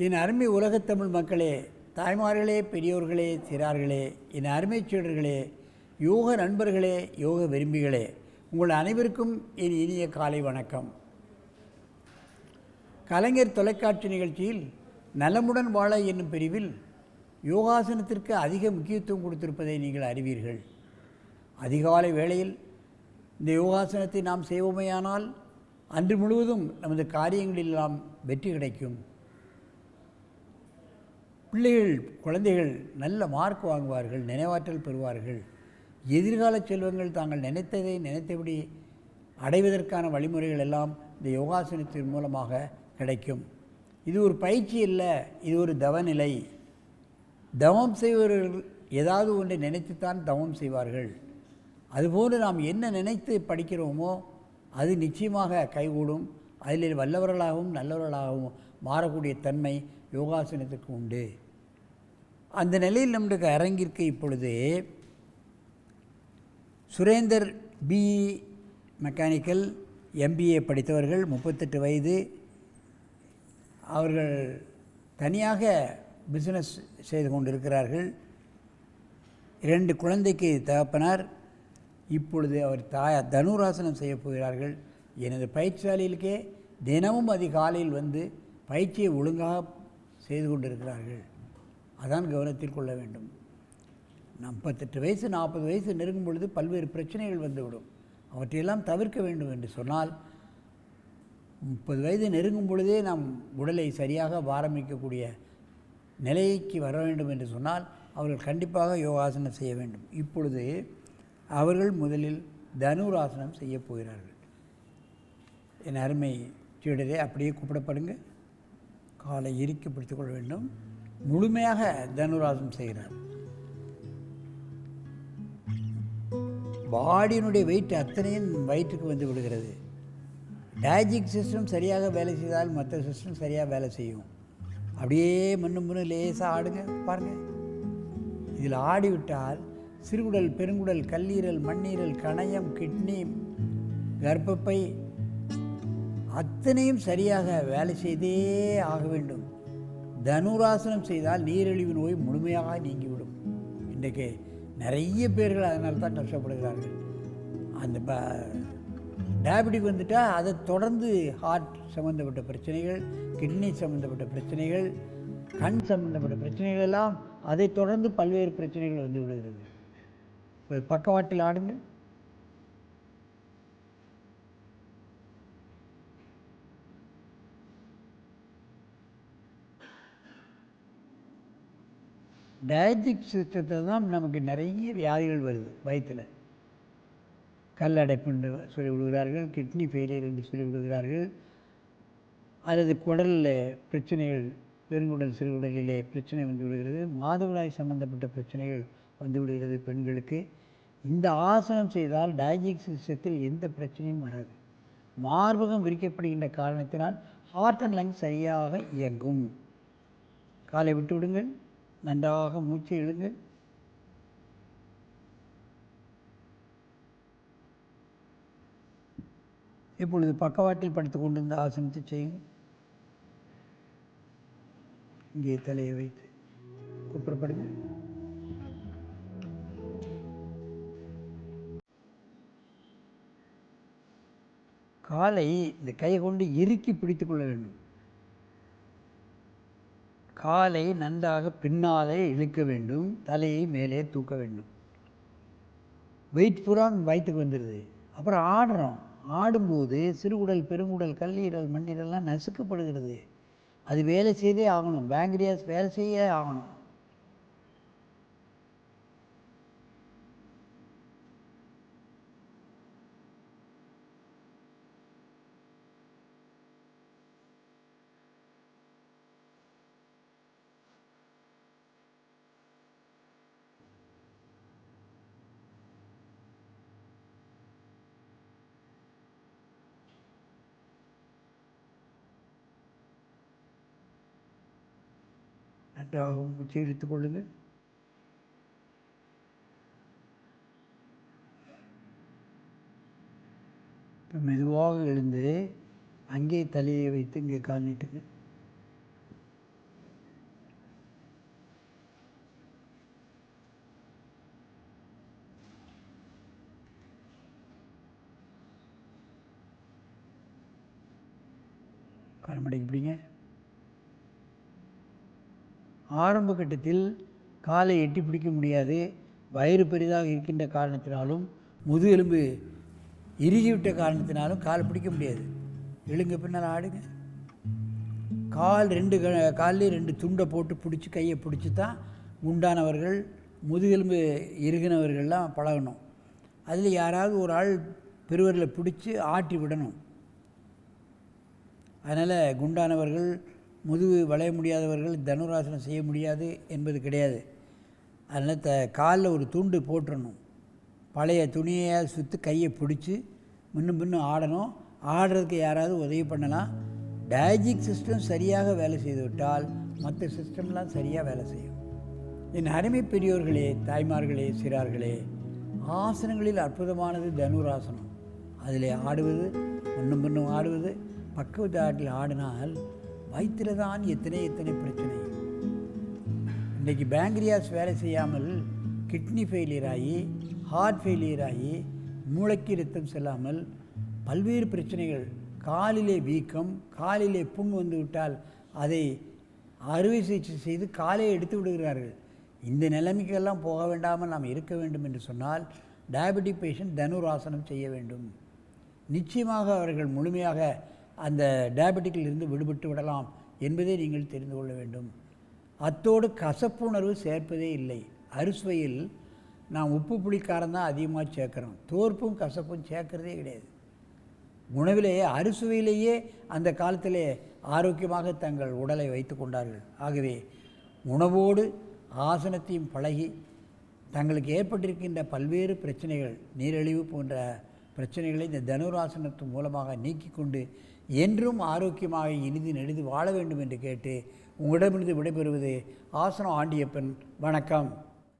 என் அருமை உலகத்தமிழ் மக்களே, தாய்மார்களே, பெரியோர்களே, சிறார்களே, என் அருமைச் சீடர்களே, யோக நண்பர்களே, யோக விரும்பிகளே, உங்கள் அனைவருக்கும் என் இனிய காலை வணக்கம். கலைஞர் தொலைக்காட்சி நிகழ்ச்சியில் நலமுடன் வாழ என்னும் பிரிவில் யோகாசனத்திற்கு அதிக முக்கியத்துவம் கொடுத்திருப்பதை நீங்கள் அறிவீர்கள். அதிகாலை வேளையில் இந்த யோகாசனத்தை நாம் செய்வோமேயானால் அன்று முழுவதும் நமது காரியங்களெல்லாம் வெற்றி கிடைக்கும். பிள்ளைகள், குழந்தைகள் நல்ல மார்க் வாங்குவார்கள், நினைவாற்றல் பெறுவார்கள். எதிர்கால செல்வங்கள் தாங்கள் நினைத்ததை நினைத்தபடி அடைவதற்கான வழிமுறைகள் எல்லாம் இந்த யோகாசனத்தின் மூலமாக கிடைக்கும். இது ஒரு பயிற்சி இல்லை, இது ஒரு தவநிலை. தவம் செய்பவர்கள் ஏதாவது ஒன்றை நினைத்துத்தான் தவம் செய்வார்கள். அதுபோன்று நாம் என்ன நினைத்து படிக்கிறோமோ அது நிச்சயமாக கைகூடும். அதில் வல்லவர்களாகவும் நல்லவர்களாகவும் மாறக்கூடிய தன்மை யோகாசனத்துக்கு உண்டு. அந்த நிலையில் நம்முடைய அரங்கிற்கு இப்பொழுது சுரேந்தர் பிஇ மெக்கானிக்கல் MBA படித்தவர்கள், 38 வயது. அவர்கள் தனியாக பிஸ்னஸ் செய்து கொண்டிருக்கிறார்கள். 2 குழந்தைக்கு தகப்பனார். இப்பொழுது அவர் தனுராசனம் செய்ய போகிறார்கள். எனது பயிற்சியாளர்களுக்கே தினமும் அதிகாலையில் வந்து பயிற்சியை ஒழுங்காக செய்து கொண்டிருக்கிறார்கள். அதான் கவனத்தில் கொள்ள வேண்டும். 38 வயசு 40 வயசு நெருங்கும் பொழுது பல்வேறு பிரச்சனைகள் வந்துவிடும். அவற்றையெல்லாம் தவிர்க்க வேண்டும் என்று சொன்னால் 30 வயது நெருங்கும் பொழுதே நாம் உடலை சரியாக ஆரம்பிக்கக்கூடிய நிலைக்கு வர வேண்டும் என்று சொன்னால் அவர்கள் கண்டிப்பாக யோகாசனம் செய்ய வேண்டும். இப்பொழுது அவர்கள் முதலில் தனுராசனம் செய்ய போகிறார்கள். என் அருமை சீடரே, அப்படியே கூப்பிடப்படுங்க. காலை இறுக்கி பிடித்துக் கொள்ள வேண்டும். முழுமையாக தனுராசனம் செய்கிறார். பாடியினுடைய வெயிட் அத்தனையும் வயிற்றுக்கு வந்து விடுகிறது. டைஜிக் சிஸ்டம் சரியாக வேலை செய்தால் மற்ற சிஸ்டம் சரியாக வேலை செய்யும். அப்படியே முன்னு லேசாக ஆடுங்க பாருங்கள். இதில் ஆடிவிட்டால் சிறுகுடல், பெருங்குடல், கல்லீரல், மண்ணீரல், கணையம், கிட்னி, கர்ப்பப்பை அத்தனையும் சரியாக வேலை செய்தே ஆக வேண்டும். தனுராசனம் செய்தால் நீரிழிவு நோய் முழுமையாக நீங்கிவிடும். இன்றைக்கு நிறைய பேர்கள் அதனால தான் கஷ்டப்படுகிறார்கள். அந்த டயபெட்டிக் வந்துட்டால் அதை தொடர்ந்து ஹார்ட் சம்மந்தப்பட்ட பிரச்சனைகள், கிட்னி சம்மந்தப்பட்ட பிரச்சனைகள், கண் சம்மந்தப்பட்ட பிரச்சனைகள் எல்லாம் அதை தொடர்ந்து பல்வேறு பிரச்சனைகள் வந்து விடுகிறது. இப்போ பக்கவாட்டில் ஆடுங்க. டயஜிக் சிஸ்டத்தில் தான் நமக்கு நிறைய வியாதிகள் வருது. வயிற்றில் கல்லடைப்பு என்று சொல்லி விடுகிறார்கள், கிட்னி ஃபெயிலியர் என்று சொல்லி விடுகிறார்கள், அல்லது குடலில் பிரச்சனைகள், பெருங்குடல் சிறுகுடலிலே பிரச்சனை வந்து விடுகிறது, மாதவிடாய் சம்பந்தப்பட்ட பிரச்சனைகள் வந்து விடுகிறது பெண்களுக்கு. இந்த ஆசனம் செய்தால் டயஜிக் சிஸ்டத்தில் எந்த பிரச்சனையும் வராது. மார்பகம் விரிக்கப்படுகின்ற காரணத்தினால் ஹார்ட் அண்ட் லங்ஸ் சரியாக இயங்கும். காலை விட்டு விடுங்கள். நன்றாக மூச்சு இழுங்கள். இப்பொழுது பக்கவாட்டில் படுத்து கொண்டிருந்த ஆசனத்தை செய்யுங்கள். இங்கே தலையை வைத்து குப்புறப்படுங்க. காலை இந்த கையை கொண்டு இறுக்கி பிடித்து கொள்ள வேண்டும். காலை நன்றாக பின்னாலே இழுக்க வேண்டும். தலையை மேலே தூக்க வேண்டும். வெயிட் பூரா வயிற்றுக்கு வந்துடுது. அப்புறம் ஆடுறோம். ஆடும்போது சிறுகுடல், பெருங்குடல், கல்லீரல், மண்ணீரல்லாம் நசுக்கப்படுகிறது. அது வேலை செய்தே ஆகணும். பேங்க்ரியாஸ் வேலை செய்ய ஆகணும். நன்றாக மூச்சு இழுத்துக் கொள்ளுங்கள். இப்போ மெதுவாக எழுந்து அங்கே தலையை வைத்து இங்கே கால் நீட்டுங்க. கால்மடைக்கு பிடிங்க. ஆரம்ப கட்டத்தில் காலை எட்டி பிடிக்க முடியாது. வயிறு பெரிதாக இருக்கின்ற காரணத்தினாலும் முதுகெலும்பு இறுகிவிட்ட காரணத்தினாலும் கால் பிடிக்க முடியாது. எழுங்க, பின்னால் ஆடுங்க. கால்லேயும் 2 துண்டை போட்டு பிடிச்சி, கையை பிடிச்சி தான் குண்டானவர்கள், முதுகெலும்பு இறுகினவர்கள்லாம் பழகணும். அதில் யாராவது ஒரு ஆள் பெருவரில் பிடிச்சி ஆட்டி விடணும். அதனால் குண்டானவர்கள், முதுகு வளைய முடியாதவர்கள் தனுராசனம் செய்ய முடியாது என்பது கிடையாது. அதனால் காலில் ஒரு துண்டு போட்டுடணும். பழைய துணியை சுற்றி கையை பிடிச்சி முன்னும் ஆடணும். ஆடுறதுக்கு யாராவது உதவி பண்ணலாம். டைஜிக் சிஸ்டம் சரியாக வேலை செய்து விட்டால் மற்ற சிஸ்டம்லாம் சரியாக வேலை செய்யும். என் அருமை பெரியோர்களே, தாய்மார்களே, சிறார்களே, ஆசனங்களில் அற்புதமானது தனுராசனம். அதில் ஆடுவது, முன்னும் ஆடுவது. பக்கத்து ஆட்டில் ஆடினால் வயிற்றில் தான் எத்தனை பிரச்சனை. இன்றைக்கி பேங்க்ரியாஸ் வேலை செய்யாமல் கிட்னி ஃபெயிலியர் ஆகி, ஹார்ட் ஃபெயிலியர் ஆகி, மூளைக்கு ரத்தம் செல்லாமல் பல்வேறு பிரச்சனைகள். காலிலே வீக்கம், காலிலே புண் வந்து விட்டால் அதை அறுவை சிகிச்சை செய்து காலை எடுத்து விடுகிறார்கள். இந்த நிலைமைக்கெல்லாம் போக வேண்டாமல் நாம் இருக்க வேண்டும் என்று சொன்னால் டயபெட்டிக் பேஷண்ட் தனுராசனம் செய்ய வேண்டும். நிச்சயமாக அவர்கள் முழுமையாக அந்த டயபெட்டிக்கில் இருந்து விடுபட்டு விடலாம் என்பதை நீங்கள் தெரிந்து கொள்ள வேண்டும். அத்தோடு கசப்புணர்வு சேர்ப்பதே இல்லை. அறுசுவையில் நாம் உப்பு புளிக்காரம் தான் அதிகமாக சேர்க்குறோம். தோற்பும் கசப்பும் சேர்க்கிறதே கிடையாது. உணவிலேயே அறுசுவையிலேயே அந்த காலத்திலே ஆரோக்கியமாக தங்கள் உடலை வைத்து கொண்டார்கள். ஆகவே உணவோடு ஆசனத்தையும் பழகி தங்களுக்கு ஏற்பட்டிருக்கின்ற பல்வேறு பிரச்சனைகள், நீரிழிவு போன்ற பிரச்சனைகளை இந்த தனுராசனத்தின் மூலமாக நீக்கி கொண்டு என்றும் ஆரோக்கியமாக இனிது நெடிது வாழ வேண்டும் என்று கேட்டு உங்களிடமிருந்து விடைபெறுவது ஆசனம் ஆண்டியப்பன். வணக்கம்.